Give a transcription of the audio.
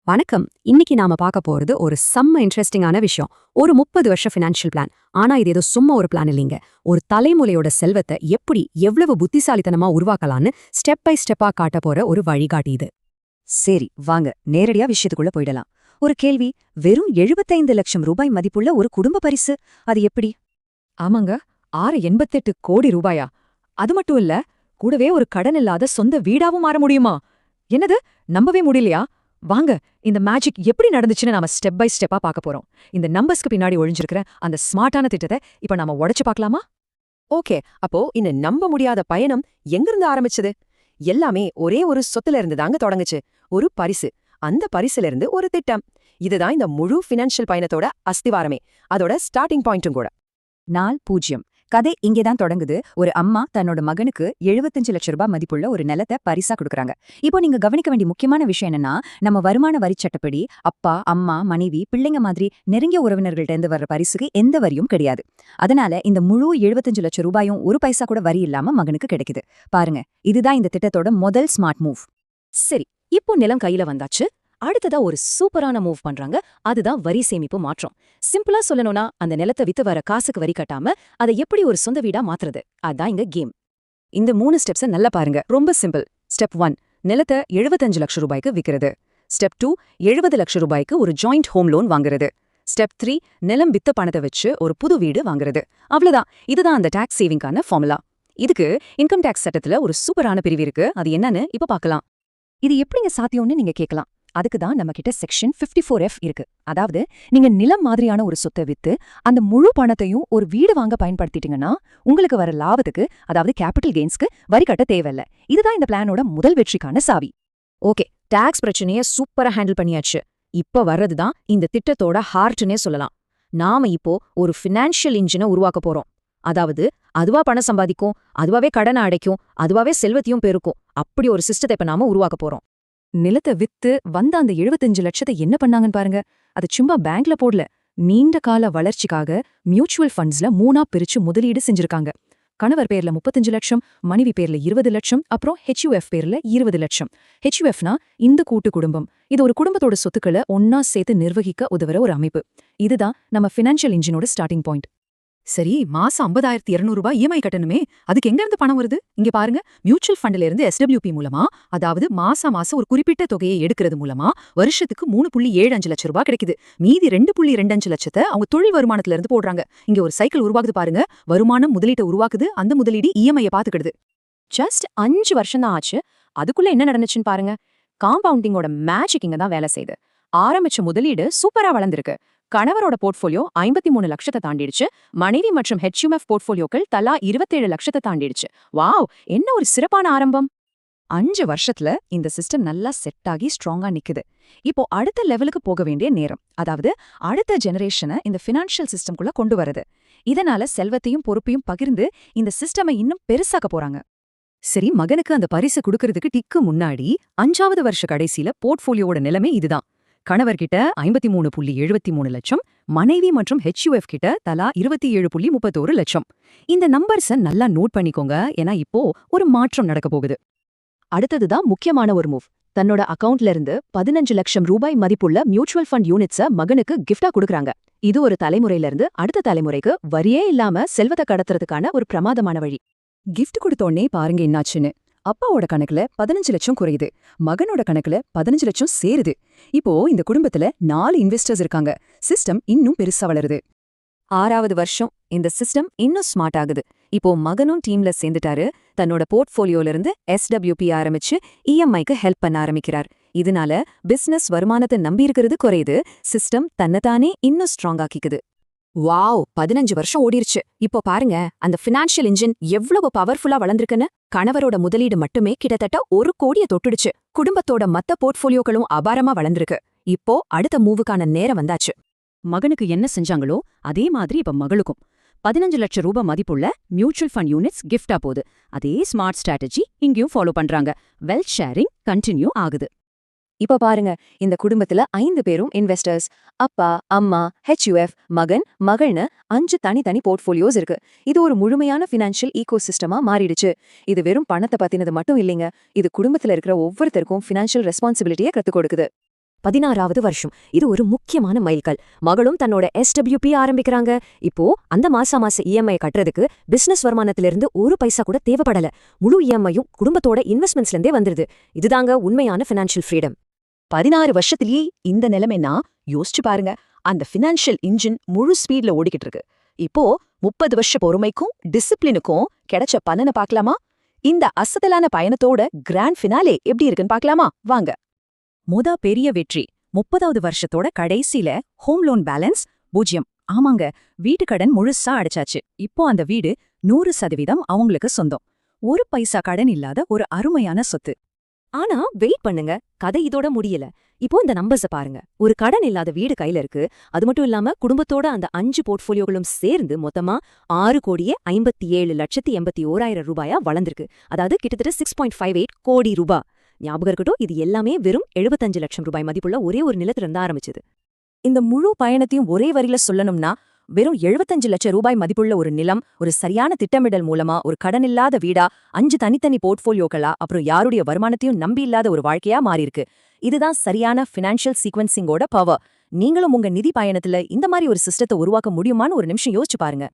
வணக்கம். இன்னைக்கு நாம பார்க்க போறது ஒரு செம்ம இன்ட்ரெஸ்டிங்கான விஷயம். ஒரு 30 வருஷ ஃபினான்ஷியல் பிளான். ஆனா இது ஏதோ சும்மா ஒரு பிளான் இல்லைங்க. ஒரு தலைமுறையோட செல்வத்தை எப்படி எவ்வளவு புத்திசாலித்தனமா உருவாக்கலான்னு ஸ்டெப் பை ஸ்டெப்பா காட்ட போற ஒரு வழிகாட்டி இது. சரி, வாங்க நேரடியா விஷயத்துக்குள்ள போயிடலாம். ஒரு கேள்வி. வெறும் 75 லட்சம் ரூபாய் மதிப்புள்ள ஒரு குடும்ப பரிசு, அது எப்படி? ஆமாங்க, 688 கோடி ரூபாயா? அது மட்டும் இல்ல, கூடவே ஒரு கடன் இல்லாத சொந்த வீடாவும் மாற முடியுமா? என்னது, நம்பவே முடியலையா? வாங்க, இந்த மேஜிக் எப்படி நடந்துச்சுன்னு நாம ஸ்டெப் பை ஸ்டெப்பா பார்க்க போறோம். இந்த நம்பர்ஸ்க்கு பின்னாடி ஒளிஞ்சிருக்கிற அந்த ஸ்மார்ட்டான திட்டத்தை இப்ப நாம உடைச்சு பார்க்கலாமா? ஓகே, அப்போ இந்த நம்ப முடியாத பயணம் எங்கிருந்து ஆரம்பிச்சது? எல்லாமே ஒரே ஒரு சொத்துல இருந்து தாங்க தொடங்குச்சு. ஒரு பரிசு. அந்த பரிசுல இருந்து ஒரு திட்டம். இதுதான் இந்த முழு ஃபினான்ஷியல் பயணத்தோட அஸ்திவாரமே. அதோட ஸ்டார்டிங் பாயிண்ட்டும் கூட. நாள் 0. கதை இங்கேதான் தொடங்குது. ஒரு அம்மா தன்னோட மகனுக்கு 75 லட்சம் ரூபாய் மதிப்புள்ள ஒரு நிலத்தை பரிசா கொடுக்கறாங்க. இப்போ நீங்க கவனிக்க வேண்டிய முக்கியமான விஷயம் என்னன்னா, நம்ம வருமான வரி சட்டப்படி அப்பா, அம்மா, மனைவி, பிள்ளைங்க மாதிரி நெருங்கிய உறவினர்கள்ட்ட இருந்து வர்ற பரிசுக்கு எந்த வரியும் கிடையாது. அதனால இந்த முழு 75 லட்சம் ரூபாயும் ஒரு பைசா கூட வரி இல்லாம மகனுக்கு கிடைக்குது. பாருங்க, இதுதான் இந்த திட்டத்தோட முதல் ஸ்மார்ட் மூவ். சரி, இப்போ நிலம் கையில வந்தாச்சு. அடுத்ததா ஒரு சூப்பரான மூவ் பண்றாங்க. அதுதான் வரி சேமிப்பு மாற்றம். சிம்பிளா சொல்லணும்னா, அந்த நிலத்தை வித்து வர காசுக்கு வரி கட்டாம அதை எப்படி ஒரு சொந்த வீடா மாத்துறது, அதான் இங்க கேம். இந்த 3 ஸ்டெப்ஸை நல்லா பாருங்க. ரொம்ப சிம்பிள். ஸ்டெப் 1, நிலத்தை 75 லட்சம் ரூபாய்க்கு விக்கிறது. ஸ்டெப் 2, 70 லட்சம் ரூபாய்க்கு ஒரு ஜாயிண்ட் ஹோம் லோன் வாங்குறது. ஸ்டெப் 3, நிலம் வித்த பணத்தை வச்சு ஒரு புது வீடு வாங்குறது. அவ்வளவுதான். இதுதான் அந்த டாக்ஸ் சேவிங்கான ஃபார்முலா. இதுக்கு இன்கம் டாக்ஸ் சட்டத்துல ஒரு சூப்பரான பிரிவு இருக்கு. அது என்னன்னு இப்ப பார்க்கலாம். இது எப்படிங்க சாத்தியம்னு நீங்க கேட்கலாம். அதுக்கு தான் நம்ம கிட்ட செக்ஷன் 54F இருக்கு. அதாவது, நீங்க நிலம் மாதிரியான ஒரு சொத்தை வித்து அந்த முழு பணத்தையும் ஒரு வீடு வாங்க பயன்படுத்திட்டீங்கன்னா, உங்களுக்கு வர லாபத்துக்கு, அதாவது கேபிட்டல் கெயின்ஸ்க்கு வரி கட்ட தேவையில்ல. இதுதான் இந்த பிளானோட முதல் வெற்றிக்கான சாவி. ஓகே, டாக்ஸ் பிரச்சனையை சூப்பரா ஹேண்டில் பண்ணியாச்சு. இப்ப வர்றதுதான் இந்த திட்டத்தோட ஹார்ட்னே சொல்லலாம். நாம இப்போ ஒரு ஃபினான்ஷியல் இன்ஜினை உருவாக்க போறோம். அதாவது, அதுவா பணம் சம்பாதிக்கும், அதுவாவே கடனை அடைக்கும், அதுவாவே செல்வத்தையும் பெருக்கும். அப்படி ஒரு சிஸ்டத்தை இப்ப நாம உருவாக்க போறோம். நிலத்தை வித்து வந்த அந்த 75 லட்சத்தை என்ன பண்ணாங்கன்னு பாருங்க. அது சும்மா பேங்க்ல போடல. நீண்ட கால வளர்ச்சிக்காக மியூச்சுவல் ஃபண்ட்ஸ்ல 3ஆ பிரிச்சு முதலீடு செஞ்சிருக்காங்க. கணவர் பேர்ல 35 லட்சம், மனைவி பேர்ல 20 லட்சம், அப்புறம் HUF பேர்ல 20 லட்சம். HUFனா இந்த கூட்டு குடும்பம். இது ஒரு குடும்பத்தோட சொத்துக்களை ஒன்னா சேர்த்து நிர்வகிக்க உதவுற ஒரு அமைப்பு. இதுதான் நம்ம ஃபினான்ஷியல் இன்ஜினோட ஸ்டார்டிங் பாயிண்ட். சரி, மாசம் 50,200 ரூபாய் இஎம்ஐ கட்டணுமே, அதுக்கு எங்க இருந்து பணம் வருது? இங்க பாருங்க, மியூச்சுவல் ஃபண்ட்ல இருந்து SWP மூலமா, அதாவது மாசம் ஒரு குறிப்பிட்ட தொகையை எடுக்கிறது மூலமா வருஷத்துக்கு 3.75 லட்சம் ரூபாய் கிடைக்குது. மீதி 2.25 லட்சத்தை அவங்க தொழில் வருமானத்துல இருந்து போடுறாங்க. இங்க ஒரு சைக்கிள் உருவாகுது பாருங்க. வருமானம் முதலீட்டை உருவாக்குது, அந்த முதலீடு இஎம்ஐயை பாத்துக்கிடுது. ஜஸ்ட் 5 வருஷம் தான் ஆச்சு. அதுக்குள்ள என்ன நடந்துச்சுன்னு பாருங்க. காம்பவுண்டிங்கோட மேஜிக் இங்க தான் வேலை செய்யுது. ஆரம்பிச்ச முதலீடு சூப்பரா வளர்ந்திருக்கு. கணவரோட போர்ட்ஃபோலியோ 53 லட்சத்தை தாண்டிடுச்சு. மனைவி மற்றும் HUF போர்ட்ஃபோலியோக்கள் தலா 27 லட்சத்தை தாண்டிடுச்சு. வாவ், என்ன ஒரு சிறப்பான ஆரம்பம். 5 வருஷத்துல இந்த சிஸ்டம் நல்லா செட் ஆகி ஸ்ட்ராங்கா நிக்குது. இப்போ அடுத்த லெவலுக்கு போக வேண்டிய நேரம். அதாவது, அடுத்த ஜெனரேஷனை இந்த ஃபினான்ஷியல் சிஸ்டம்குள்ள கொண்டு வரது. இதனால செல்வத்தையும் பொறுப்பையும் பகிர்ந்து இந்த சிஸ்டமை இன்னும் பெருசாக்க போறாங்க. சரி, மகனுக்கு அந்த பரிசு கொடுக்கறதுக்கு டிக்கு முன்னாடி 5வது வருஷ கடைசியில போர்ட்ஃபோலியோட நிலைமை இதுதான். கணவர்கிட்ட 53.73 லட்சம், மனைவி மற்றும் HUF கிட்ட தலா 27.31 லட்சம். இந்த நம்பர்ஸ நல்லா நோட் பண்ணிக்கோங்க, ஏன்னா இப்போ ஒரு மாற்றம் நடக்க போகுது. அடுத்ததுதான் முக்கியமான ஒரு மூவ். தன்னோட அக்கவுண்ட்ல இருந்து 15 லட்சம் ரூபாய் மதிப்புள்ள மியூச்சுவல் ஃபண்ட் யூனிட்ஸ மகனுக்கு கிஃப்டா கொடுக்கறாங்க. இது ஒரு தலைமுறையில இருந்து அடுத்த தலைமுறைக்கு வரியே இல்லாம செல்வத்தை கடத்துறதுக்கான ஒரு பிரமாதமான வழி. கிஃப்ட் கொடுத்தோன்னே பாருங்க என்னாச்சுன்னு. அப்பாவோட கணக்குல 15 லட்சம் குறையுது, மகனோட கணக்குல 15 லட்சம் சேருது. இப்போ இந்த குடும்பத்துல 4 இன்வெஸ்டர்ஸ் இருக்காங்க. சிஸ்டம் இன்னும் பெருசா வளருது. 6வது வருஷம் இந்த சிஸ்டம் இன்னும் ஸ்மார்ட் ஆகுது. இப்போ மகனும் டீம்ல சேர்ந்துட்டாரு. தன்னோட போர்ட்ஃபோலியோல இருந்து SWP ஆரம்பிச்சு இஎம்ஐக்கு ஹெல்ப் பண்ண ஆரம்பிக்கிறார். இதனால பிசினஸ் வருமானத்தை நம்பி இருக்கிறது குறையுது. சிஸ்டம் தன்னைத்தானே இன்னும் ஸ்ட்ராங் ஆக்கிக்குது. வாவ், 15 வருஷம் ஓடிருச்சு. இப்போ பாருங்க, அந்த ஃபினான்ஷியல் இன்ஜின் எவ்வளவு பவர்ஃபுல்லா வளர்ந்திருக்குன்னு. கணவரோட முதலீடு மட்டுமே கிட்டத்தட்ட 1 கோடியை தொட்டுடுச்சு. குடும்பத்தோட மத்த போர்ட்ஃபோலியோக்களும் அபாரமா வளர்ந்திருக்கு. இப்போ அடுத்த மூவுக்கான நேரம் வந்தாச்சு. மகனுக்கு என்ன செஞ்சாங்களோ அதே மாதிரி இப்ப மகளுக்கும் 15 லட்சம் ரூபாய் மதிப்புள்ள மியூச்சுவல் ஃபண்ட் யூனிட்ஸ் கிஃப்டா போகுது. அதே ஸ்மார்ட் ஸ்ட்ராட்டஜி இங்கேயும் ஃபாலோ பண்றாங்க. வெல்த் ஷேரிங் கண்டினியூ ஆகுது. இப்ப பாருங்க, இந்த குடும்பத்துல 5 பேரும் இன்வெஸ்டர்ஸ். அப்பா, அம்மா, HUF, மகன், மகள்னு 5 தனித்தனி போர்ட்ஃபோலியோஸ் இருக்கு. இது ஒரு முழுமையான ஃபினான்ஷியல் ஈகோசிஸ்டமா மாறிடுச்சு. இது வெறும் பணத்தை பத்தினது மட்டும் இல்லைங்க. இது குடும்பத்துல இருக்கிற ஒவ்வொருத்தருக்கும் ஃபினான்ஷியல் ரெஸ்பான்சிபிலிட்டியை கத்துக் கொடுக்குது. 16வது வருஷம். இது ஒரு முக்கியமான மைல்கல். மகளும் தன்னோட SWP ஆரம்பிக்கிறாங்க. இப்போ அந்த மாச EMI கட்டுறதுக்கு பிசினஸ் வருமானத்திலிருந்து ஒரு பைசா கூட தேவைப்படல. முழு EMIயும் குடும்பத்தோட இன்வெஸ்ட்மெண்ட்ஸ்ல இருந்தே வந்துருது. இதுதாங்க உண்மையான ஃபினான்ஷியல் ஃப்ரீடம். 16 வருஷத்திலேயே இந்த நிலைமைன்னா யோசிச்சு பாருங்க. அந்த ஃபினான்ஷியல் இன்ஜின் முழு ஸ்பீட்ல ஓடிக்கிட்டு இருக்கு. இப்போ 30 வருஷ பொறுமைக்கும் டிசிப்ளினுக்கும் கிடைச்ச பலனை பார்க்கலாமா? இந்த அசத்தலான பயணத்தோட கிராண்ட் ஃபினாலே எப்படி இருக்குன்னு பார்க்கலாமா? வாங்க. பெரிய வெற்றி 30வது வருஷத்தோட கடைசியில ஹோம் லோன் பேலன்ஸ் 0. ஆமாங்க, வீட்டு கடன் முழுசா அடைச்சாச்சு. இப்போ அந்த வீடு 100% அவங்களுக்கு சொந்தம். ஒரு பைசா கடன் இல்லாத ஒரு அருமையான சொத்து. ஆனா வெயிட் பண்ணுங்க, கதை இதோட முடியல. இப்போ இந்த நம்பர்ஸ பாருங்க. ஒரு கடன் இல்லாத வீடு கையில இருக்கு. அது மட்டும் இல்லாம குடும்பத்தோட அந்த 5 போர்ட்ஃபோலியோகளும் சேர்ந்து மொத்தமா 6,57,81,000 ரூபாயா வளர்ந்திருக்கு. அதாவது கிட்டத்தட்ட 6.58 கோடி ரூபாய். ஞாபகம் இருக்கட்டும், இது எல்லாமே வெறும் 75 லட்சம் ரூபாய் மதிப்புள்ள ஒரே ஒரு நிலத்துல இருந்து ஆரம்பிச்சது. இந்த முழு பயணத்தையும் ஒரே வரியில சொல்லணும்னா, வெறும் 75 லட்சம் ரூபாய் மதிப்புள்ள ஒரு நிலம், ஒரு சரியான திட்டமிடல் மூலமா, ஒரு கடனில்லாத வீடா, 5 தனித்தனி போர்ட்ஃபோலியோக்களா, அப்புறம் யாருடைய வருமானத்தையும் நம்பி இல்லாத ஒரு வாழ்க்கையா மாறியிருக்கு. இதுதான் சரியான ஃபினான்ஷியல் சீக்வென்சிங்கோட பவர். நீங்களும் உங்க நிதி பயணத்துல இந்த மாதிரி ஒரு சிஸ்டத்தை உருவாக்க முடியுமான்னு ஒரு நிமிஷம் யோசிச்சு பாருங்க.